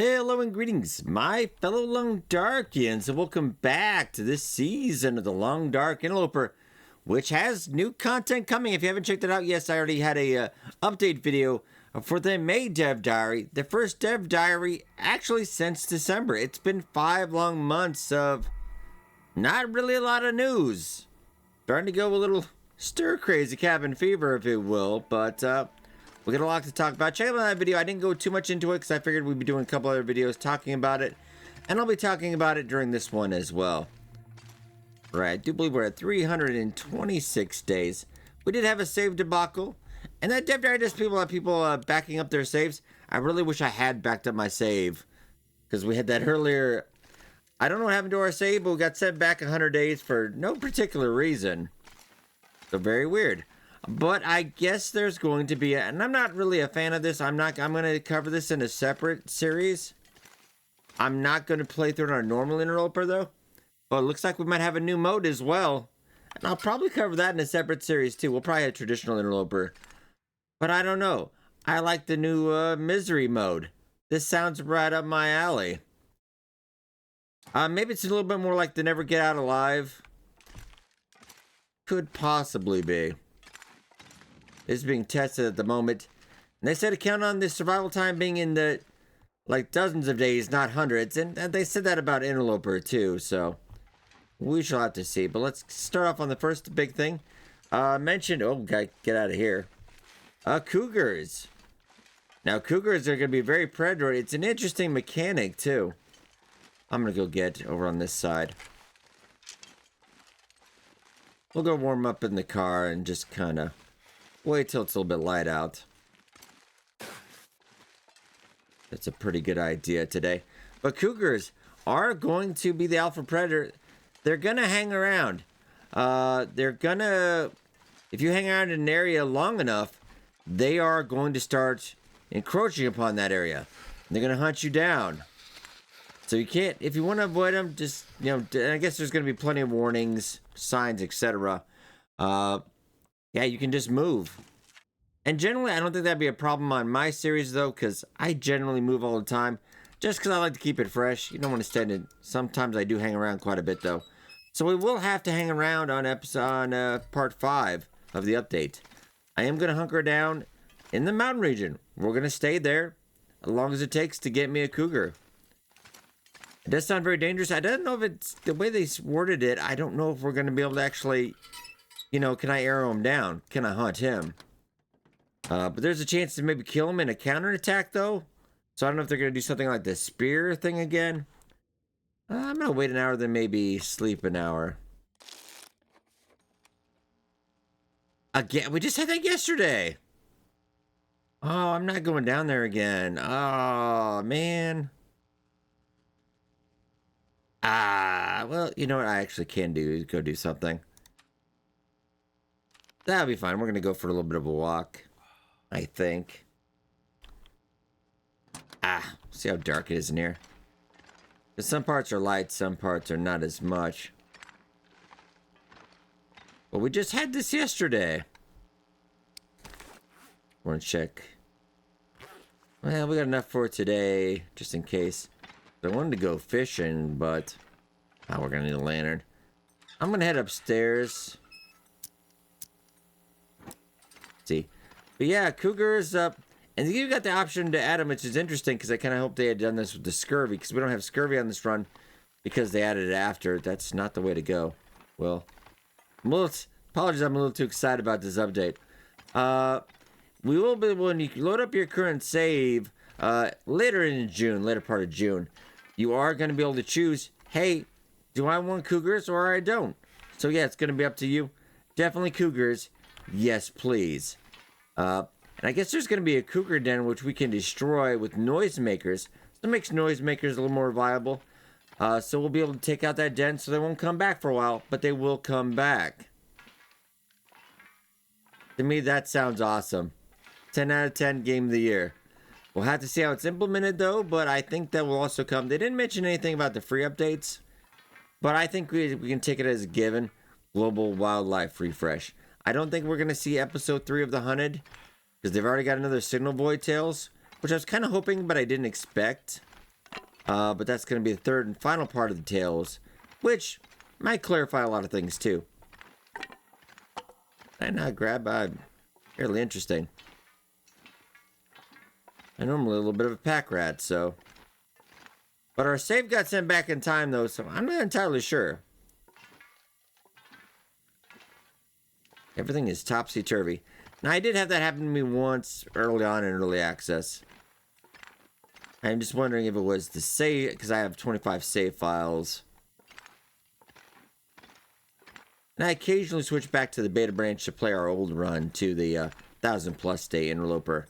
Hello and greetings, my fellow Long Darkians, and welcome back to this season of the Long Dark Interloper, which has new content coming. If you haven't checked it out, yes, I already had a update video for the May Dev Diary, the first Dev Diary actually since December. It's been 5 long months of not really a lot of news. Starting to go a little stir-crazy cabin fever, if you will, but we got a lot to talk about. Check out that video. I didn't go too much into it because I figured we'd be doing a couple other videos talking about it. And I'll be talking about it during this one as well. Right, I do believe we're at 326 days. We did have a save debacle. And that Dev Diary does people backing up their saves. I really wish I had backed up my save. Because we had that earlier. I don't know what happened to our save, but we got sent back 100 days for no particular reason. So very weird. But I guess there's going to be, and I'm not really a fan of this. I'm going to cover this in a separate series. I'm not going to play through it on our normal Interloper, though. But it looks like we might have a new mode as well. And I'll probably cover that in a separate series, too. We'll probably have traditional Interloper. But I don't know. I like the new Misery mode. This sounds right up my alley. Maybe it's a little bit more like the Never Get Out Alive. Could possibly be. Is being tested at the moment. And they said to count on the survival time being in the, like, dozens of days, not hundreds. And they said that about Interloper, too, so we shall have to see. But let's start off on the first big thing. Mentioned, oh, get out of here. Cougars. Now, Cougars are going to be very predatory. It's an interesting mechanic, too. I'm going to go get over on this side. We'll go warm up in the car and just kind of wait till it's a little bit light out. That's a pretty good idea today. But Cougars are going to be the alpha predator. They're going to hang around. If you hang around in an area long enough, they are going to start encroaching upon that area. They're going to hunt you down. So you can't, if you want to avoid them, just, you know, I guess there's going to be plenty of warnings, signs, etc. Yeah, you can just move. And generally, I don't think that'd be a problem on my series, though, because I generally move all the time. Just because I like to keep it fresh. You don't want to stand it. Sometimes I do hang around quite a bit, though. So we will have to hang around on part 5 of the update. I am going to hunker down in the mountain region. We're going to stay there as long as it takes to get me a cougar. It does sound very dangerous. I don't know if it's the way they worded it. I don't know if we're going to be able to actually, you know, can I arrow him down? Can I hunt him? But there's a chance to maybe kill him in a counterattack, though. So I don't know if they're going to do something like the spear thing again. I'm going to wait an hour, then maybe sleep an hour. Again, we just had that yesterday. Oh, I'm not going down there again. Oh, man. Well, you know what I actually can do is go do something. That'll be fine. We're going to go for a little bit of a walk, I think. See how dark it is in here. Because some parts are light, some parts are not as much. But we just had this yesterday. We're going to check. Well, we got enough for today, just in case. I wanted to go fishing, but we're gonna need a lantern. I'm gonna head upstairs. See, but yeah, Cougars up, and you got the option to add them, which is interesting because I kind of hope they had done this with the scurvy because we don't have scurvy on this run because they added it after. That's not the way to go. Well, apologies, I'm a little too excited about this update. We will be when you load up your current save later in June, later part of June. You are going to be able to choose, hey, do I want Cougars or I don't? So yeah, it's going to be up to you. Definitely Cougars. Yes, please. And I guess there's going to be a Cougar den which we can destroy with noisemakers. So it makes noisemakers a little more viable. So we'll be able to take out that den so they won't come back for a while, but they will come back. To me, that sounds awesome. 10 out of 10 game of the year. We'll have to see how it's implemented, though, but I think that will also come. They didn't mention anything about the free updates, but I think we can take it as a given. Global wildlife refresh. I don't think we're going to see episode 3 of The Hunted, because they've already got another Signal Void Tales, which I was kind of hoping, but I didn't expect. But that's going to be the third and final part of the tales, which might clarify a lot of things too. I not grab fairly interesting. I'm normally a little bit of a pack rat, so. But our save got sent back in time though, so I'm not entirely sure. Everything is topsy-turvy. Now, I did have that happen to me once early on in early access. I'm just wondering if it was the save, because I have 25 save files. And I occasionally switch back to the beta branch to play our old run to the 1000+ day Interloper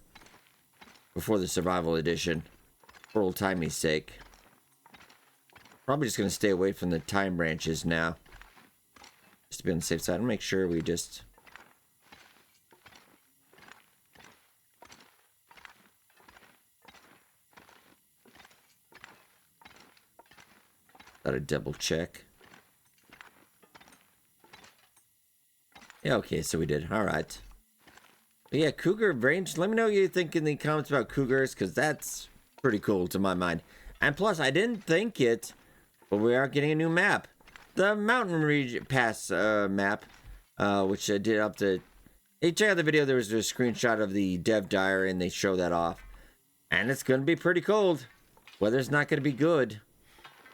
before the survival edition, for old timey's sake. Probably just going to stay away from the time branches now, just to be on the safe side and make sure we just... Gotta double check. Yeah, okay, so we did. Alright. But yeah, Cougar range. Let me know what you think in the comments about Cougars, because that's pretty cool to my mind. And plus, I didn't think it, but we are getting a new map. The Mountain Region Pass map, which I did up to... Hey, check out the video. There was a screenshot of the dev diary, and they show that off. And it's going to be pretty cold. Weather's not going to be good.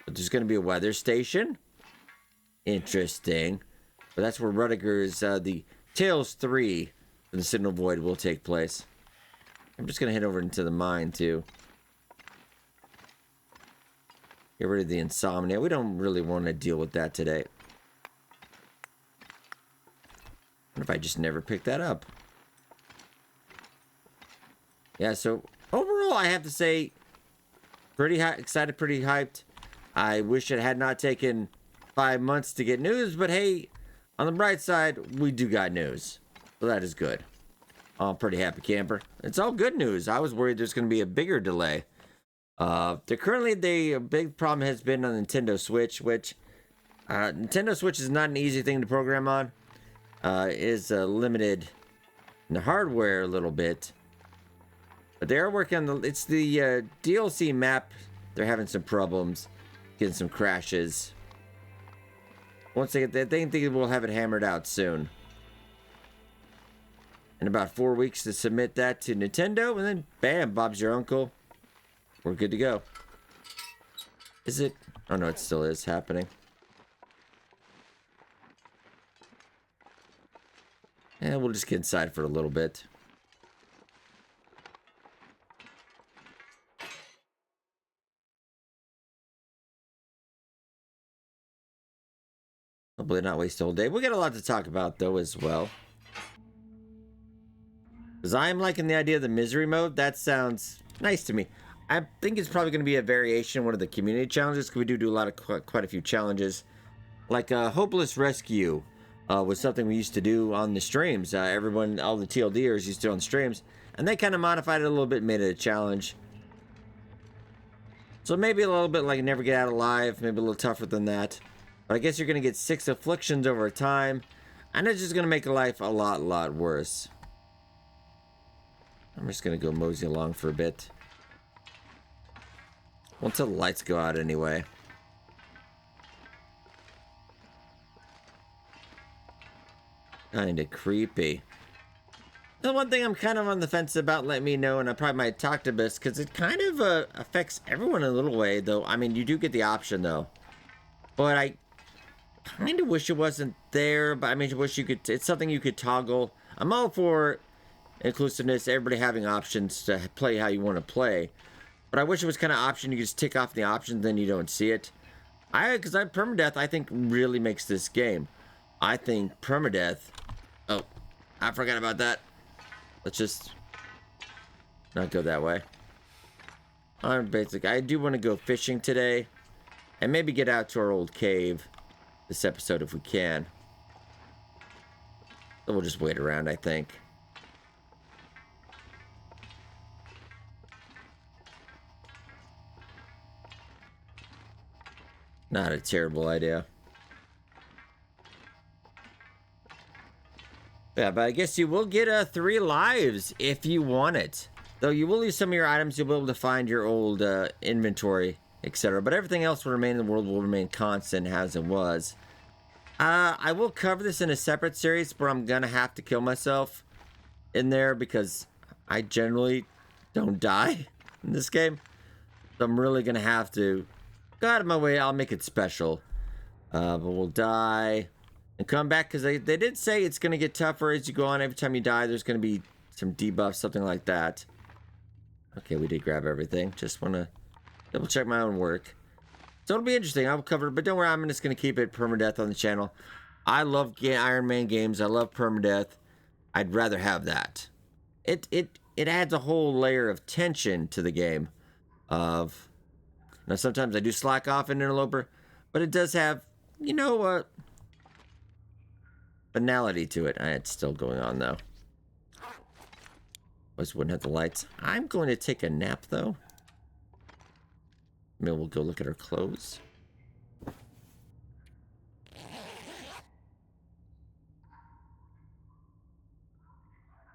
But there's going to be a weather station. Interesting. But that's where Rudiger's, the Tales 3 for the Signal Void will take place. I'm just going to head over into the mine, too. Get rid of the insomnia. We don't really want to deal with that today. What if I just never picked that up? Yeah, so overall, I have to say, pretty excited, pretty hyped. I wish it had not taken 5 months to get news, but hey, on the bright side, we do got news. So that is good. I'm pretty happy camper. It's all good news. I was worried there's going to be a bigger delay. Currently, the big problem has been on Nintendo Switch, which Nintendo Switch is not an easy thing to program on. It is limited in the hardware a little bit. But they are working on it's the DLC map. They're having some problems. Getting some crashes. Once they get that, they think we'll have it hammered out soon. In about 4 weeks to submit that to Nintendo, and then bam, Bob's your uncle. We're good to go. Is it? Oh no, it still is happening. Yeah, we'll just get inside for a little bit. Hopefully not waste the whole day. We got a lot to talk about, though, as well. Because I'm liking the idea of the misery mode. That sounds nice to me. I think it's probably going to be a variation, one of the community challenges, because we do a lot of quite a few challenges. Like Hopeless Rescue was something we used to do on the streams. Everyone, all the TLDers used to do on streams. And they kind of modified it a little bit, made it a challenge. So maybe a little bit like Never Get Out Alive, maybe a little tougher than that. But I guess you're going to get 6 afflictions over time. And it's just going to make life a lot worse. I'm just going to go mosey along for a bit. Well, until the lights go out anyway. Kinda creepy. The one thing I'm kind of on the fence about, let me know, and I probably might talk to this, because it kind of affects everyone in a little way, though. I mean, you do get the option, though. But I kind of wish it wasn't there, but I mean, I wish you could, it's something you could toggle. I'm all for inclusiveness, everybody having options to play how you want to play. But I wish it was kind of option, you could just tick off the options, then you don't see it. Because permadeath, I think, really makes this game. I think permadeath, oh, I forgot about that. Let's just not go that way. I'm basic. I do want to go fishing today. And maybe get out to our old cave this episode if we can. So we'll just wait around, I think. Not a terrible idea. Yeah, but I guess you will get 3 lives if you want it. Though you will lose some of your items, you'll be able to find your old inventory etc. But everything else will remain in the world will remain constant as it was. I will cover this in a separate series, but I'm gonna have to kill myself in there because I generally don't die in this game. So I'm really gonna have to go out of my way. I'll make it special. But we'll die and come back because they did say it's gonna get tougher as you go on. Every time you die, there's gonna be some debuffs, something like that. Okay, we did grab everything. Just wanna double check my own work. So it'll be interesting. I'll cover it, but don't worry, I'm just gonna keep it permadeath on the channel. I love Iron Man games. I love permadeath. I'd rather have that. It adds a whole layer of tension to the game. Of now, sometimes I do slack off in Interloper, but it does have, you know, banality to it. It's still going on though. Always wouldn't have the lights. I'm going to take a nap though. Maybe we'll go look at our clothes.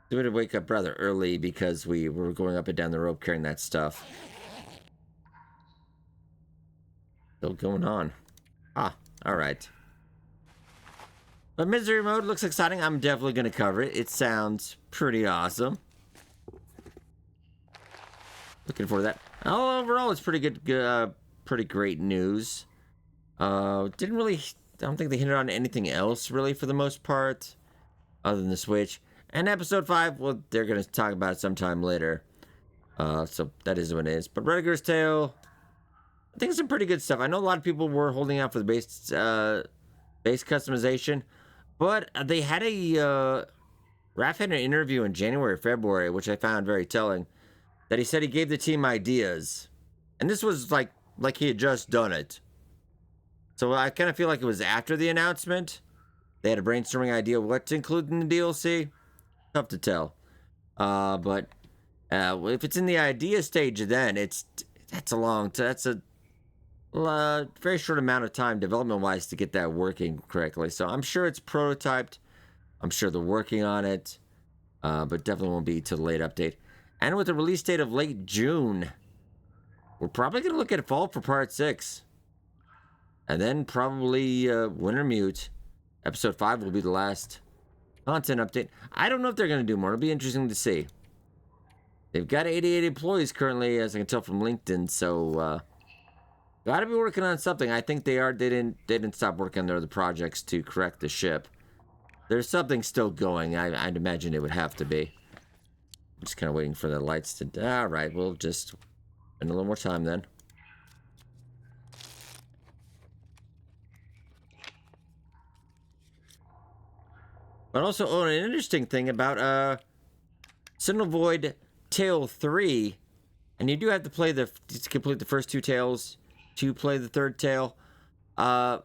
We had to wake up rather early because we were going up and down the rope carrying that stuff. Still going on. Ah, alright. But Misery Mode looks exciting. I'm definitely going to cover it. It sounds pretty awesome. Looking forward to that. Oh, overall, it's pretty good, pretty great news. Didn't really, I don't think they hinted on anything else, really, for the most part, other than the Switch. And episode 5, well, they're going to talk about it sometime later. So that is what it is. But Reddiger's Tale, I think some pretty good stuff. I know a lot of people were holding out for the base customization, but they had a, Raph had an interview in January or February, which I found very telling, that he said he gave the team ideas. And this was like he had just done it. So I kind of feel like it was after the announcement. They had a brainstorming idea of what to include in the DLC. Tough to tell. But if it's in the idea stage, then that's a very short amount of time development-wise to get that working correctly. So I'm sure it's prototyped. I'm sure they're working on it. But definitely won't be to the late update. And with the release date of late June, we're probably going to look at fall for part 6. And then probably Wintermute. Episode 5 will be the last content update. I don't know if they're going to do more. It'll be interesting to see. They've got 88 employees currently, as I can tell from LinkedIn. So, got to be working on something. I think they are. They didn't stop working on their other projects to correct the ship. There's something still going. I'd imagine it would have to be. I'm just kind of waiting for the lights to... Alright, we'll just spend a little more time then. But also, an interesting thing about Cinevoid Tale 3, and you do have to play to complete the first 2 tales to play the 3rd tale. Yeah,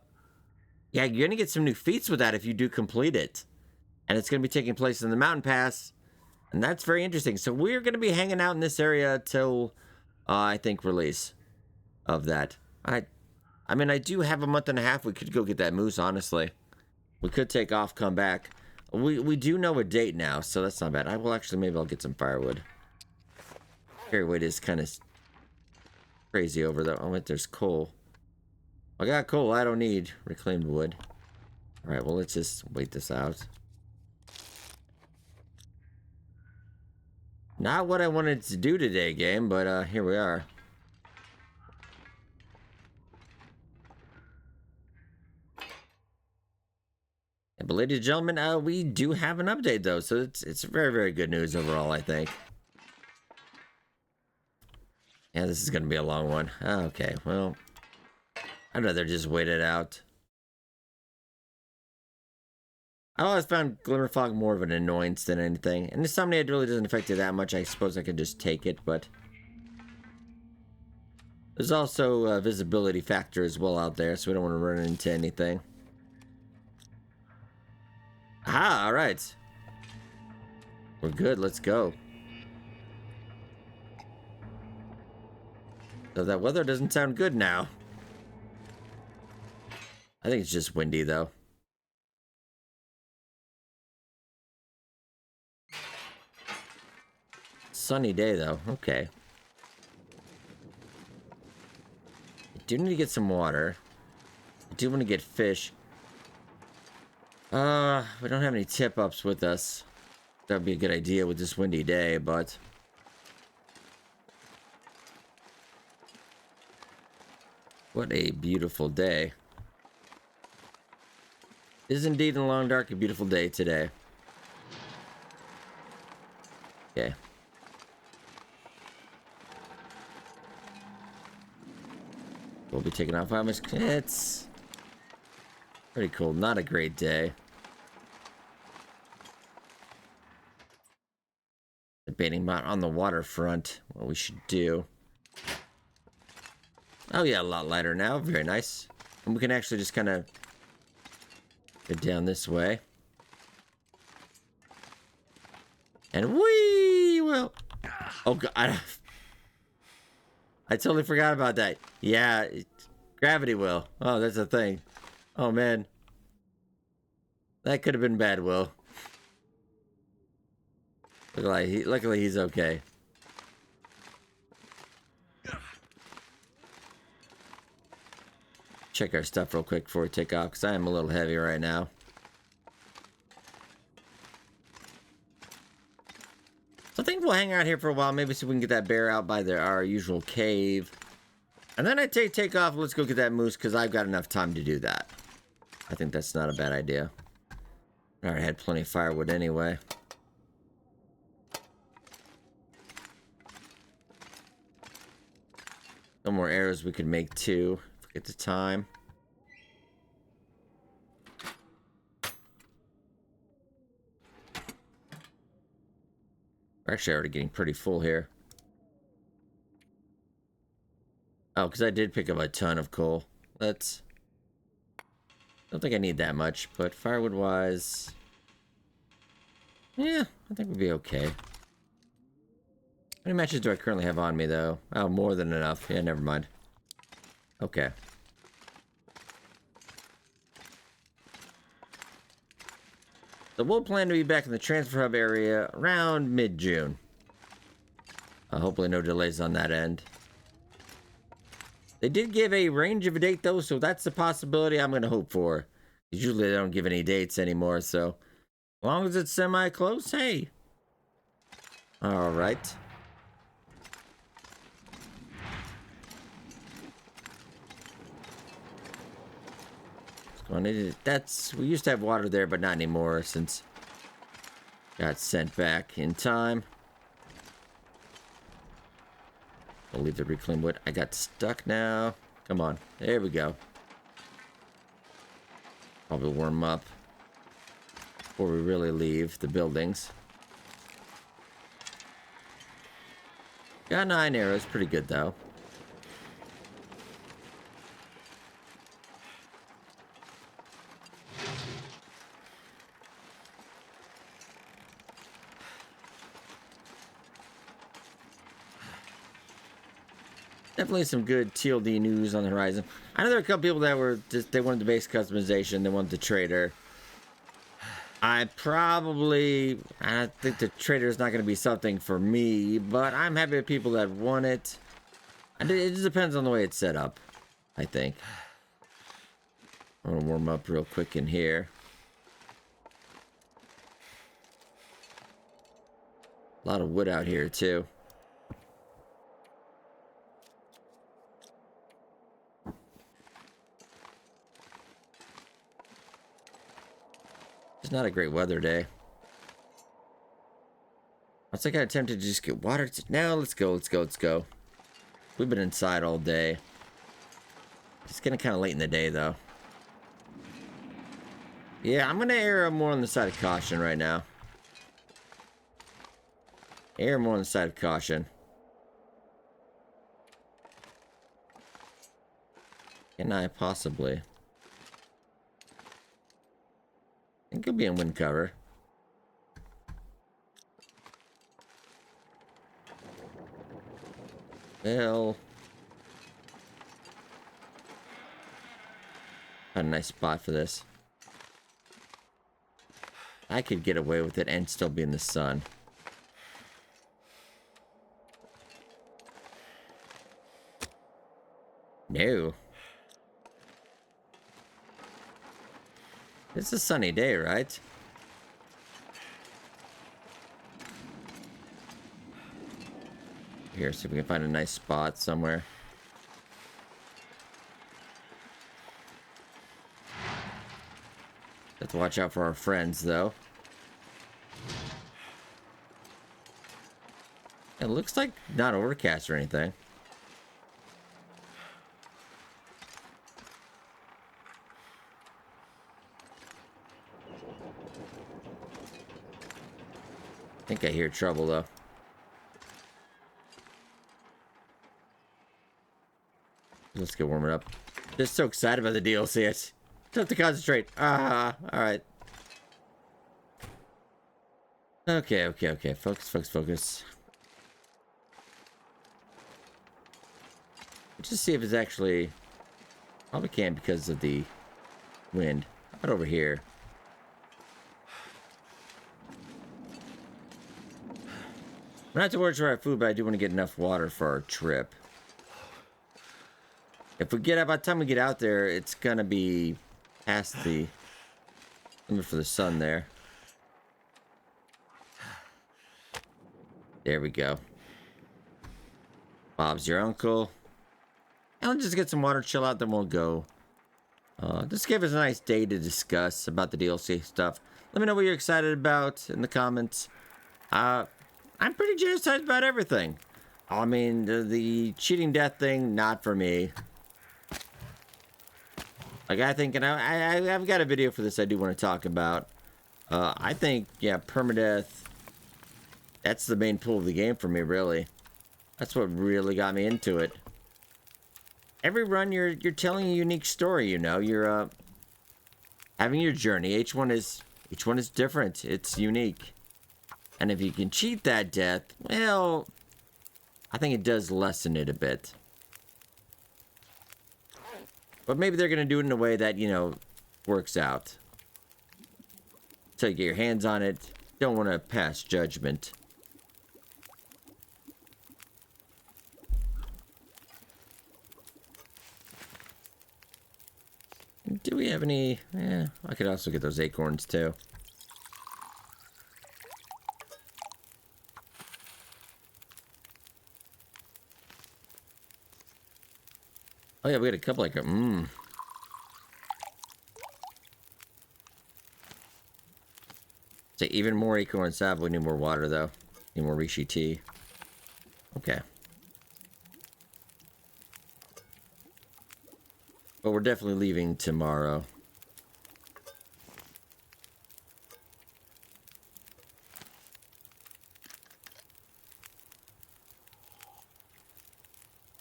you're going to get some new feats with that if you do complete it. And it's going to be taking place in the Mountain Pass. And that's very interesting. So we're going to be hanging out in this area till, I think, release of that. I mean, I do have a month and a half. We could go get that moose, honestly. We could take off, come back. We do know a date now, so that's not bad. Maybe I'll get some firewood. Carry weight is kind of crazy over there. Oh, wait, there's coal. I got coal. I don't need reclaimed wood. All right, well, let's just wait this out. Not what I wanted to do today, game, but here we are. But ladies and gentlemen, we do have an update though, so it's very, very good news overall, I think. Yeah, this is gonna be a long one. Okay, well, I'd rather just wait it out. I always found Glimmer Fog more of an annoyance than anything. And Insomnia really doesn't affect it that much. I suppose I could just take it, but... There's also a visibility factor as well out there, so we don't want to run into anything. Ah, alright. We're good, let's go. So that weather doesn't sound good now. I think it's just windy, though. Sunny day, though. Okay. do need to get some water. I do want to get fish. We don't have any tip-ups with us. That would be a good idea with this windy day, but... What a beautiful day. It is indeed in the long dark a beautiful day today. Okay. We'll be taking off. It's pretty cool. Not a great day. Debating about on the waterfront what we should do. Oh yeah, a lot lighter now. Very nice. And we can actually just kind of go down this way. And we will... Oh god. I totally forgot about that. Yeah, gravity will. Oh, that's a thing. Oh man. That could have been bad, Will. Luckily he's okay. Check our stuff real quick before we take off, because I am a little heavy right now. So I think we'll hang out here for a while, maybe so we can get that bear out by our usual cave. And then I take off, let's go get that moose, because I've got enough time to do that. I think that's not a bad idea. I already had plenty of firewood anyway. No more arrows we could make too, if we get the time. We're actually already getting pretty full here. Oh, because I did pick up a ton of coal. Let's... Don't think I need that much, but firewood-wise... Yeah, I think we'll be okay. How many matches do I currently have on me, though? Oh, more than enough. Yeah, never mind. Okay. So we'll plan to be back in the transfer hub area around mid-June. Hopefully no delays on that end. They did give a range of a date, though, so that's a possibility I'm going to hope for. Usually they don't give any dates anymore, so... As long as it's semi-close, hey. Alright. That's... We used to have water there, but not anymore, since... Got sent back in time. I'll leave the reclaimed wood. I got stuck now. Come on. There we go. Probably warm up before we really leave the buildings. Got 9 arrows. Pretty good, though. Definitely some good TLD news on the horizon. I know there are a couple people that were just, they wanted the base customization, they wanted the trader. I think the trader is not going to be something for me, but I'm happy with people that want it. And it just depends on the way it's set up, I think. I'm going to warm up real quick in here. A lot of wood out here, too. It's not a great weather day. I was like, I attempted to just get water. Now let's go. We've been inside all day. It's getting kind of late in the day, though. Yeah, I'm going to err more on the side of caution right now. Err more on the side of caution. Can I possibly? It could be in wind cover. Well, a nice spot for this. I could get away with it and still be in the sun. No. It's a sunny day, right? Here, see if we can find a nice spot somewhere. Have to watch out for our friends, though. It looks like not overcast or anything. I think I hear trouble, though. Let's get warming up. Just so excited about the DLC. It's tough to concentrate. Alright. Okay. Focus. Just see if it's actually... Probably can't because of the wind. How about over here? We're not too worried for our food, but I do want to get enough water for our trip. If we get out, by the time we get out there, it's gonna be past the limit for the sun there. There we go. Bob's your uncle. And let's just get some water, chill out, then we'll go. Just give us a nice day to discuss about the DLC stuff. Let me know what you're excited about in the comments. I'm pretty excited about everything. I mean, the cheating death thing, not for me. Like, I think, and I've got a video for this I do want to talk about. I think, yeah, permadeath, that's the main pull of the game for me, really. That's what really got me into it. Every run, you're telling a unique story, you know. You're having your journey. Each one is different. It's unique. And if you can cheat that death, well, I think it does lessen it a bit. But maybe they're going to do it in a way that, you know, works out. So you get your hands on it. Don't want to pass judgment. Do we have any... Yeah, I could also get those acorns, too. Oh, yeah, we got a couple like... So even more acorns have. We need more water, though. Need more reishi tea. Okay. But we're definitely leaving tomorrow.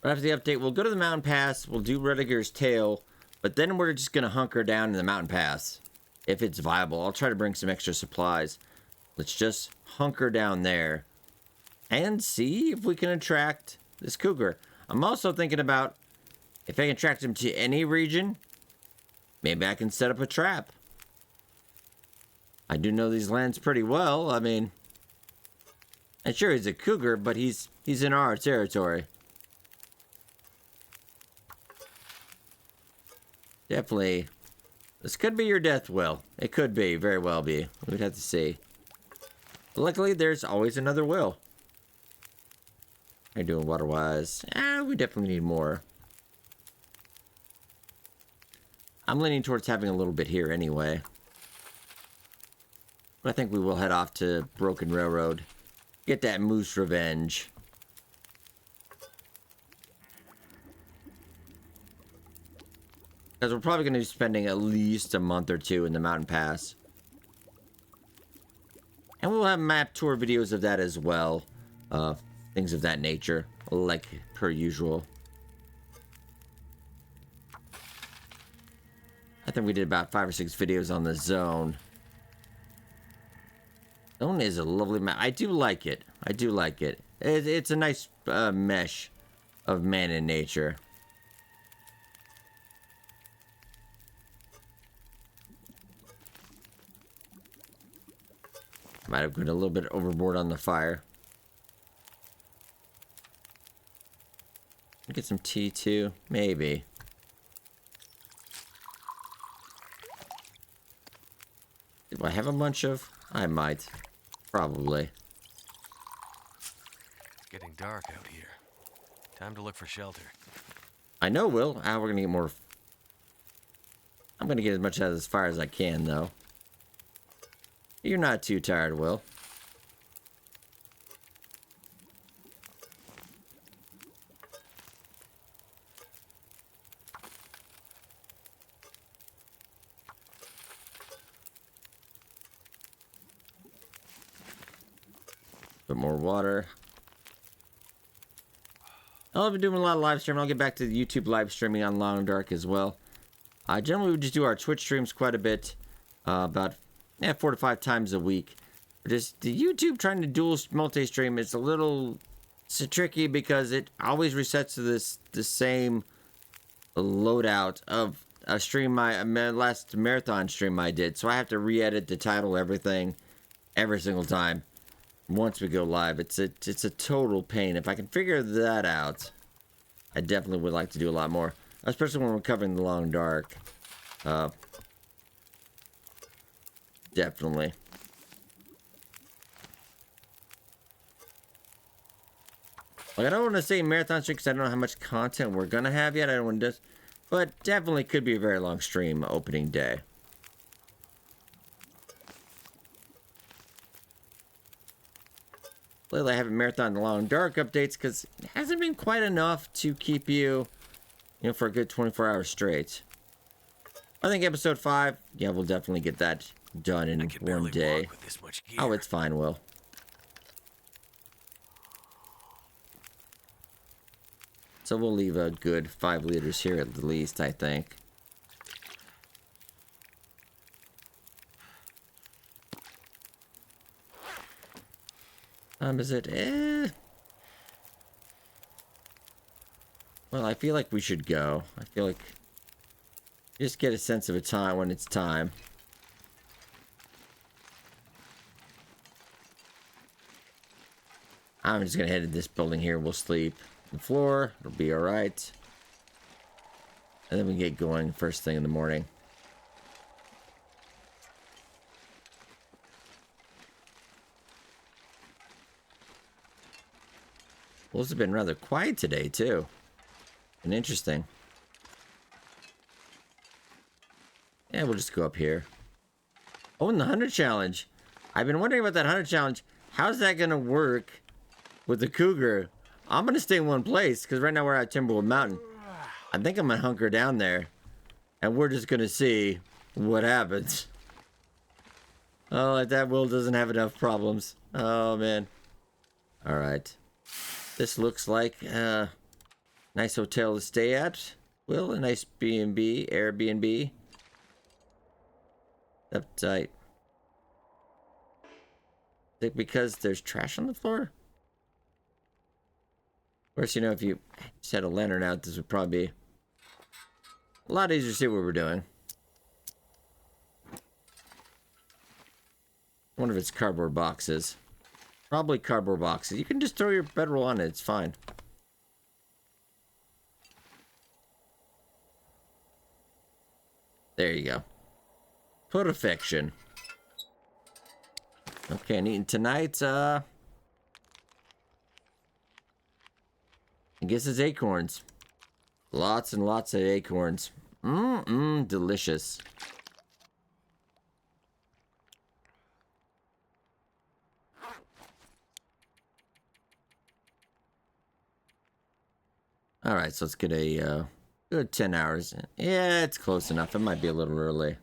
But after the update, we'll go to the mountain pass. We'll do Rediger's Tail. But then we're just going to hunker down in the mountain pass. If it's viable. I'll try to bring some extra supplies. Let's just hunker down there. And see if we can attract this cougar. I'm also thinking about... If I can attract him to any region, maybe I can set up a trap. I do know these lands pretty well. I mean, I'm sure he's a cougar, but he's in our territory. Definitely. This could be your death will. It could be, very well be. We'd have to see. But luckily, there's always another will. How you doing water-wise? We definitely need more. I'm leaning towards having a little bit here anyway. But I think we will head off to Broken Railroad. Get that moose revenge. Because we're probably going to be spending at least a month or two in the mountain pass. And we'll have map tour videos of that as well. Things of that nature, like per usual. I think we did about 5 or 6 videos on the zone. Zone is a lovely map. I do like it. I do like it. It's a nice mesh of man and nature. Might have gone a little bit overboard on the fire. Get some tea too, maybe. Do I have a bunch of? I might. Probably. Getting dark out here. Time to look for shelter. I know, Will. We're gonna get more. I'm gonna get as much out of this fire as I can, though. You're not too tired, Will. Put more water. I'll be doing a lot of live streaming. I'll get back to the YouTube live streaming on Long Dark as well. Generally, we just do our Twitch streams quite a bit, about 4 to 5 times a week. But just the YouTube trying to dual multi-stream is a little tricky because it always resets to the same loadout of a stream last marathon stream I did. So I have to re-edit the title, everything, every single time. Once we go live, it's a total pain. If I can figure that out, I definitely would like to do a lot more, especially when we're covering the Long Dark. Definitely. Like, I don't want to say marathon stream because I don't know how much content we're gonna have yet. I don't want to, but definitely could be a very long stream opening day. Lately, I haven't marathon the Long Dark updates because it hasn't been quite enough to keep you, for a good 24 hours straight. I think episode 5, yeah, we'll definitely get that done in one day. Oh, it's fine, Will. So we'll leave a good 5 liters here at the least, I think. Is it? Well, I feel like we should go. I feel like just get a sense of a time when it's time. I'm just gonna head to this building here. We'll sleep on the floor. It'll be all right. And then we can get going first thing in the morning. Wolves have been rather quiet today, too. And interesting. Yeah, we'll just go up here. Oh, and the 100 challenge. I've been wondering about that 100 challenge. How's that going to work with the Cougar? I'm going to stay in one place, because right now we're at Timberwood Mountain. I think I'm going to hunker down there. And we're just going to see what happens. Oh, like that Will doesn't have enough problems. Oh, man. All right. This looks like a nice hotel to stay at. Will, a nice B&B, Airbnb. Uptight. Think because there's trash on the floor? Of course, if you set a lantern out, this would probably be a lot easier to see what we're doing. I wonder if it's cardboard boxes. Probably cardboard boxes. You can just throw your bedroll on it. It's fine. There you go. Perfection. Okay, and eating tonight, I guess it's acorns. Lots and lots of acorns. Delicious. All right, so let's get a good 10 hours. Yeah, it's close enough. It might be a little early.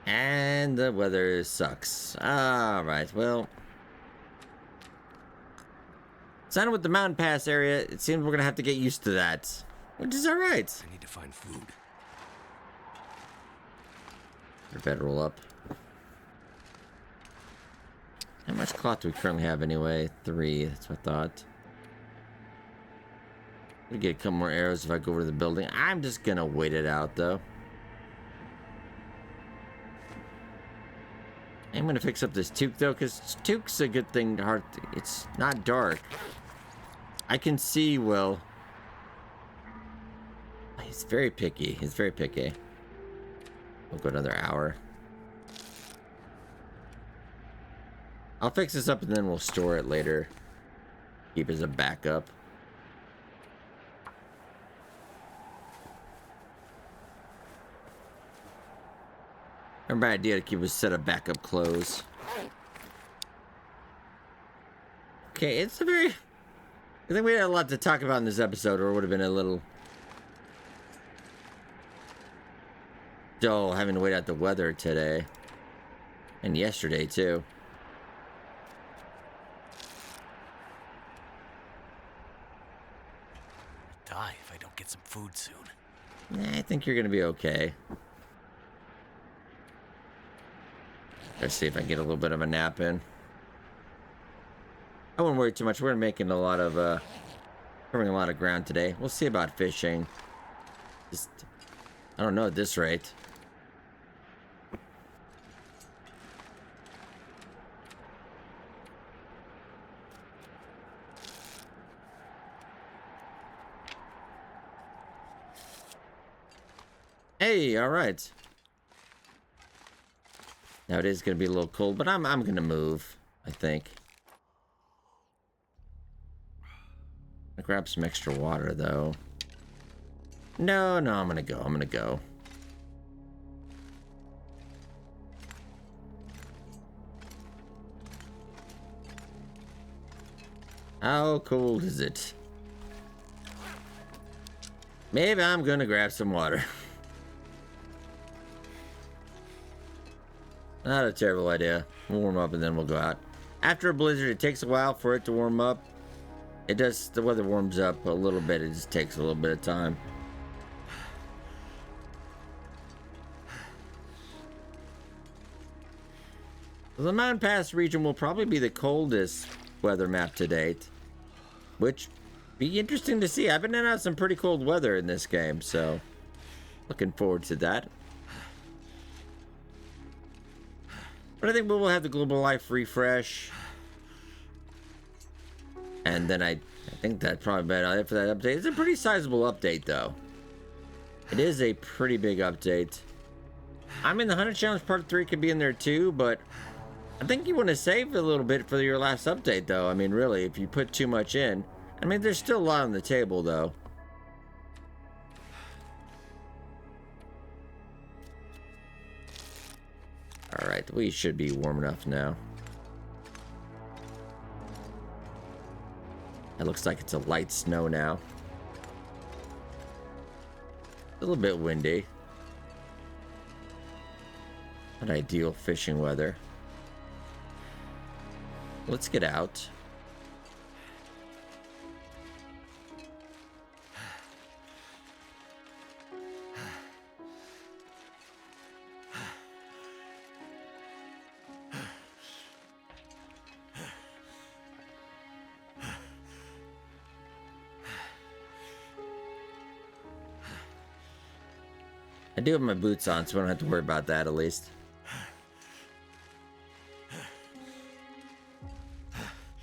And the weather sucks. All right, well. Signing with the mountain pass area, it seems we're going to have to get used to that. Which is all right. I need to find food. Bedroll up. How much cloth do we currently have anyway? 3, that's what I thought. I'm gonna get a couple more arrows if I go over to the building. I'm just gonna wait it out though. I'm gonna fix up this toque though, because toque's a good thing to hard. It's not dark. I can see Will. He's very picky. He's very picky. We'll go another hour. I'll fix this up and then we'll store it later. Keep as a backup. Remember my idea to keep a set of backup clothes. Okay, it's a very... I think we had a lot to talk about in this episode, or it would have been a little dull having to wait out the weather today. And yesterday, too. I'll die if I don't get some food soon. I think you're gonna be okay. Let's see if I can get a little bit of a nap in. I wouldn't worry too much. We're making a lot of, covering a lot of ground today. We'll see about fishing. Just, I don't know at this rate. Hey, all right. Now it is gonna be a little cold, but I'm gonna move, I think. I'll grab some extra water though. No, I'm gonna go. I'm gonna go. How cold is it? Maybe I'm gonna grab some water. Not a terrible idea. We'll warm up and then we'll go out. After a blizzard, it takes a while for it to warm up. It does, the weather warms up a little bit. It just takes a little bit of time. The Mountain Pass region will probably be the coldest weather map to date. Which, be interesting to see. I've been in and out some pretty cold weather in this game, so looking forward to that. But I think we will have the Global Life refresh. And then I think that probably about it for that update. It's a pretty sizable update, though. It is a pretty big update. I mean, the 100 Challenge Part 3 could be in there too, but I think you want to save a little bit for your last update, though. I mean, really, if you put too much in. I mean, there's still a lot on the table, though. Alright, we should be warm enough now. It looks like it's a light snow now. A little bit windy. Not ideal fishing weather. Let's get out. I do have my boots on, so I don't have to worry about that at least.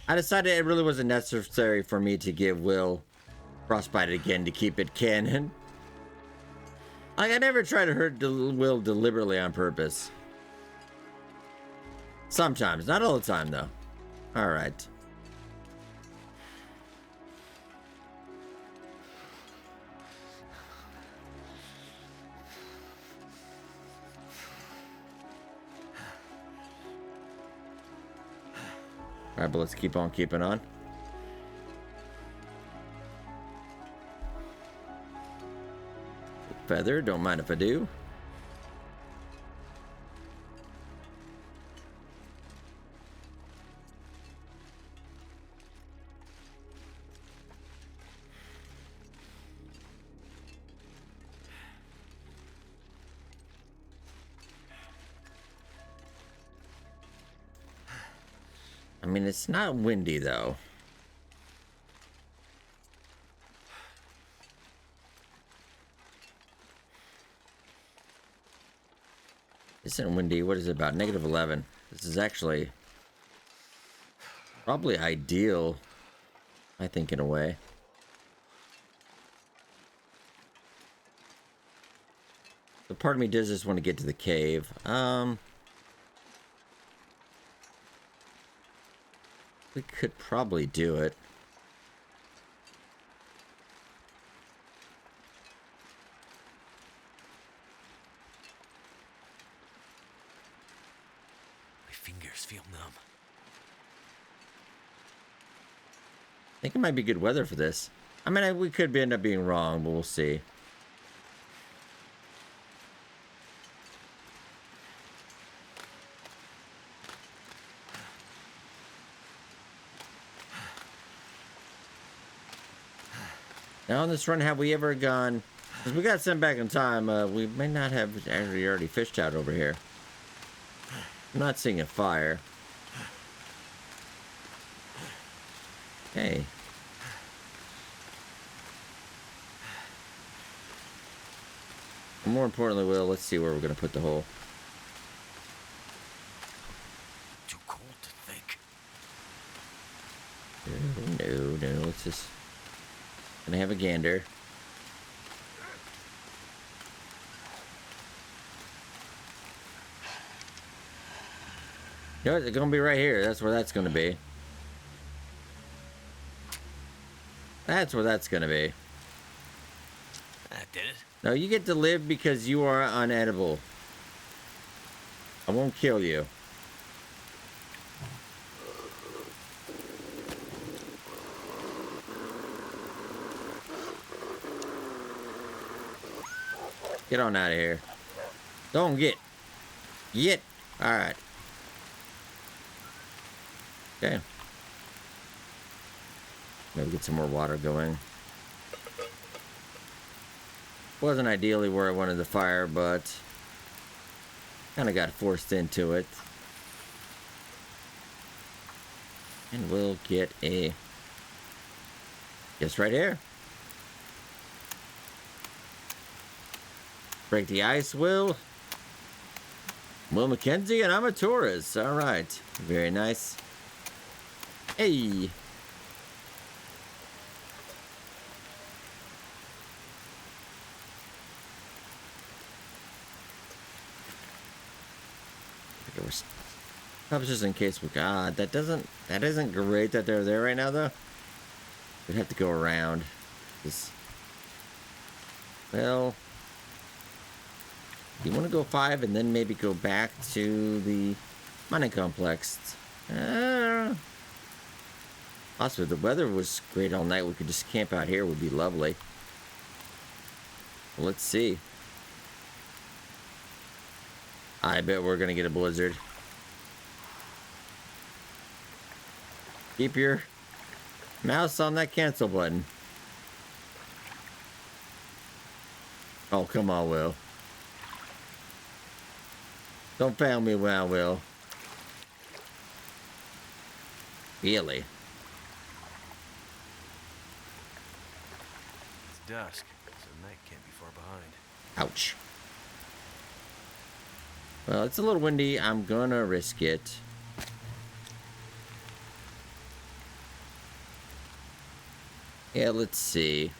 I decided it really wasn't necessary for me to give Will frostbite again to keep it canon. Like, I never try to hurt Will deliberately on purpose. Sometimes, not all the time though. Alright. Alright, but let's keep on keeping on. Feather, don't mind if I do. I mean, it's not windy, though. Isn't windy. What is it about? -11. This is actually probably ideal, I think, in a way. The part of me does just want to get to the cave. We could probably do it. My fingers feel numb. I think it might be good weather for this. I mean, we could end up being wrong, but we'll see. Now on this run, have we ever gone... Because we got sent back in time, we may not have actually already fished out over here. I'm not seeing a fire. Hey. More importantly, Will, let's see where we're going to put the hole. Too cold to think. No, let's just... Gonna have a gander. You know what? It's gonna be right here. That's where that's gonna be. That's where that's gonna be. That did it. No, you get to live because you are unedible. I won't kill you. Get on out of here. Don't get. Get. Alright. Okay. Maybe get some more water going. Wasn't ideally where I wanted the fire, but kind of got forced into it. And we'll get a... Just right here. Break the ice, Will. Will McKenzie, and I'm a tourist. All right. Very nice. Hey. That was just in case we... God, that isn't great that they're there right now, though. We'd have to go around. Well... You want to go 5 and then maybe go back to the mining complex. Also, if the weather was great all night, we could just camp out here. Would be lovely. Well, let's see. I bet we're going to get a blizzard. Keep your mouse on that cancel button. Oh, come on, Will. Don't fail me well, Will. Really? It's dusk, so night can't be far behind. Ouch. Well, it's a little windy. I'm gonna risk it. Yeah, let's see.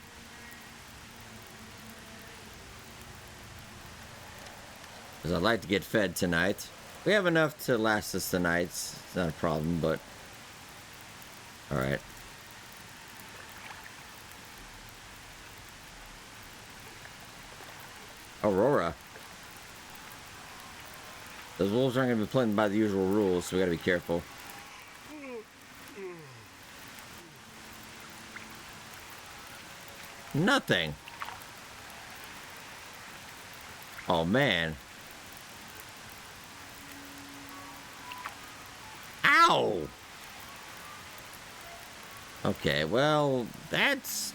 Because I'd like to get fed tonight. We have enough to last us the nights. It's not a problem, but... Alright. Aurora. Those wolves aren't going to be playing by the usual rules, so we got to be careful. Nothing. Oh, man. Ow! Okay, well, that's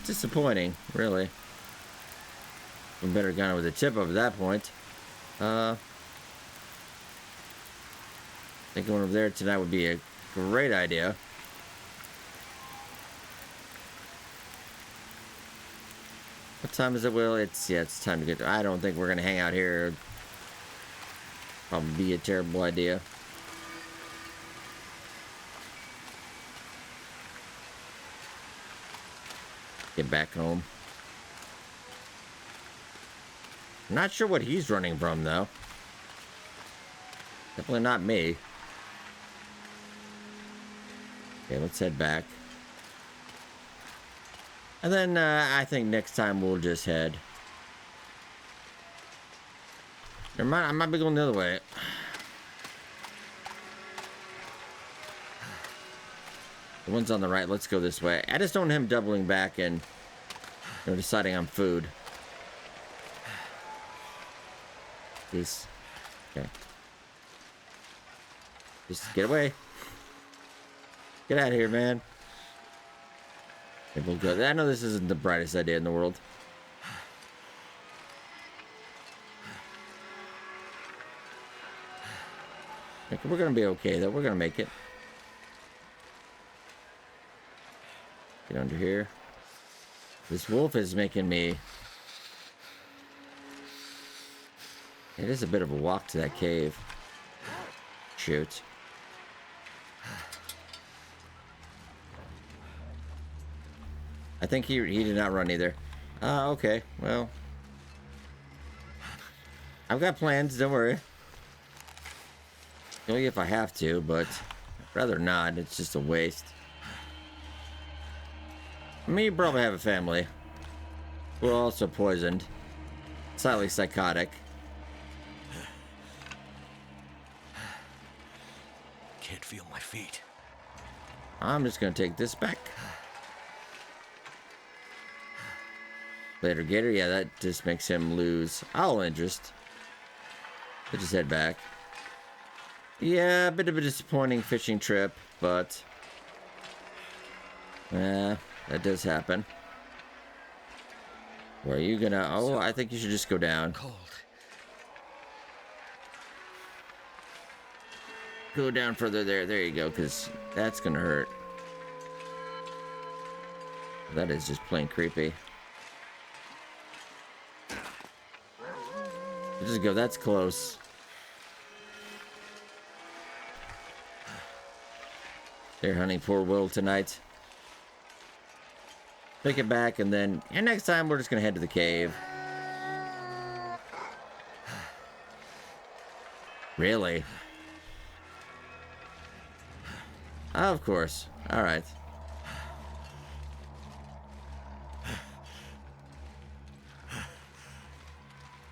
disappointing, really. We better gone with a tip up at that point. I think going over there tonight would be a great idea. What time is it, Will? It's time to get... I don't think we're going to hang out here. Probably be a terrible idea. Get back home. Not sure what he's running from, though. Definitely not me. Okay, let's head back. And then I think next time we'll just head. Never mind, I might be going the other way. The one's on the right. Let's go this way. I just don't want him doubling back and deciding on food. Please. Okay. Just get away. Get out of here, man. Okay, we'll go. I know this isn't the brightest idea in the world. Okay, we're gonna be okay, though. We're gonna make it. Get under here. This wolf is making me... It is a bit of a walk to that cave. Shoot. I think he did not run either. Okay. Well. I've got plans, don't worry. Only if I have to, but I'd rather not. It's just a waste. I mean, you probably have a family. We're also poisoned. Slightly psychotic. Can't feel my feet. I'm just gonna take this back. Later, Gator. Yeah, that just makes him lose all interest. Let's just head back. Yeah, a bit of a disappointing fishing trip, but... that does happen. Where are you gonna... Oh, I think you should just go down. Cold. Go down further there. There you go, because that's gonna hurt. That is just plain creepy. Just go, that's close. There, honey, poor Will tonight. Take it back, and then... And next time, we're just gonna head to the cave. Really? Of course. Alright.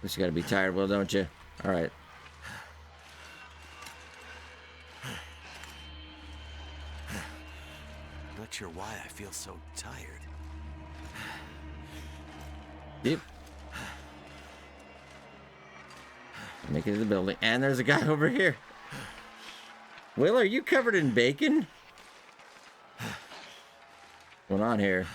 Guess you gotta be tired, Will, don't you? Alright. Not sure why I feel so tired. Yep. Make it to the building. And there's a guy over here. Will, are you covered in bacon? What's going on here?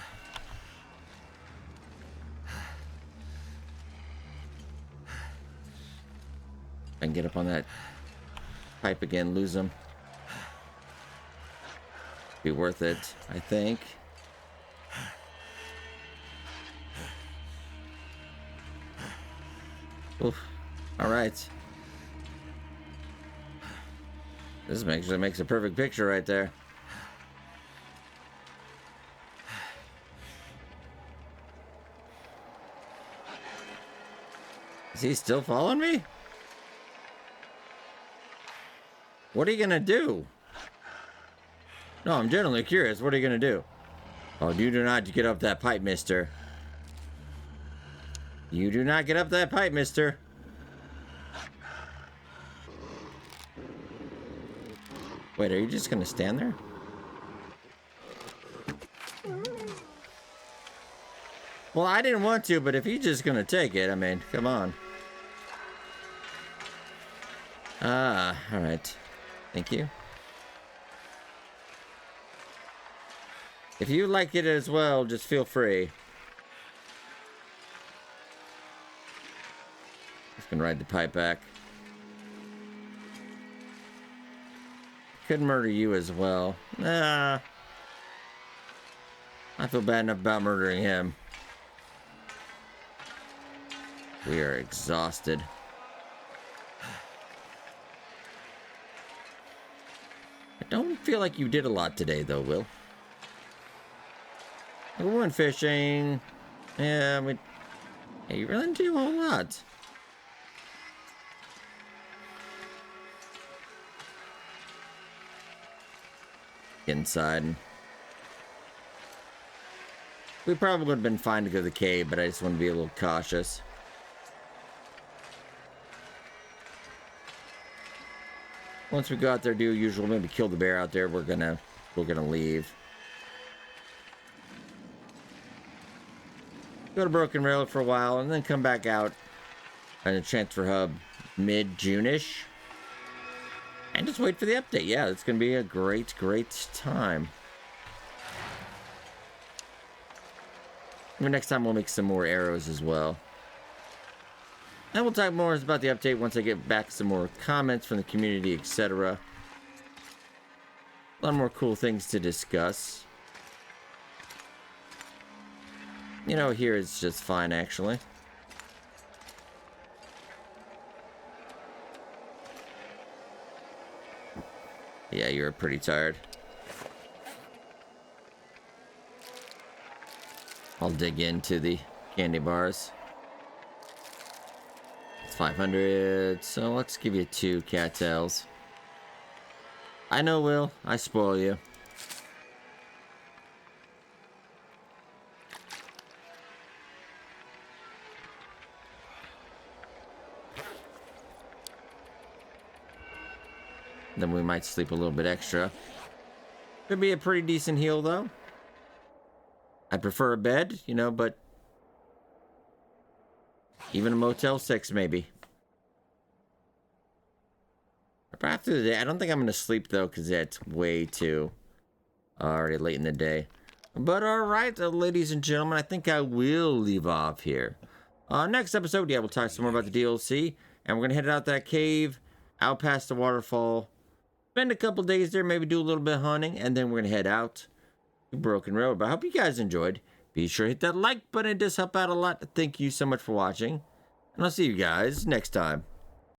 I can get up on that pipe again, lose him. Be worth it, I think. Oof. All right. This makes a perfect picture right there. Is he still following me? What are you gonna do? No, I'm genuinely curious. What are you gonna do? Oh, you do not get up that pipe, mister. You do not get up that pipe, mister. Wait, are you just gonna stand there? Well, I didn't want to, but if he's just gonna take it, I mean, come on. Ah, alright. Thank you. If you like it as well, just feel free. Just gonna ride the pipe back. Could murder you as well. Nah. I feel bad enough about murdering him. We are exhausted. I don't feel like you did a lot today, though, Will. We went fishing. Yeah, you really didn't do a whole lot. Inside. We probably would have been fine to go to the cave, but I just want to be a little cautious. Once we go out there, do usual, maybe kill the bear out there. We're gonna leave. Go to Broken Rail for a while, and then come back out on the transfer hub mid-June-ish. And just wait for the update. Yeah, it's gonna be a great time. Maybe next time we'll make some more arrows as well. And we'll talk more about the update once I get back some more comments from the community, etc. A lot more cool things to discuss. You know, here it's just fine, actually. Yeah, you're pretty tired. I'll dig into the candy bars. It's 500, so let's give you 2 cattails. I know, Will. I spoil you. Then we might sleep a little bit extra. Could be a pretty decent heal, though. I prefer a bed, you know, but even a Motel 6, maybe. But after the day, I don't think I'm going to sleep, though, because it's way too already late in the day. But alright, ladies and gentlemen, I think I will leave off here. Next episode, yeah, we'll talk some more about the DLC. And we're going to head out that cave, out past the waterfall. Spend a couple days there, maybe do a little bit of hunting. And then we're going to head out to Broken Road. But I hope you guys enjoyed. Be sure to hit that like button. It does help out a lot. Thank you so much for watching. And I'll see you guys next time.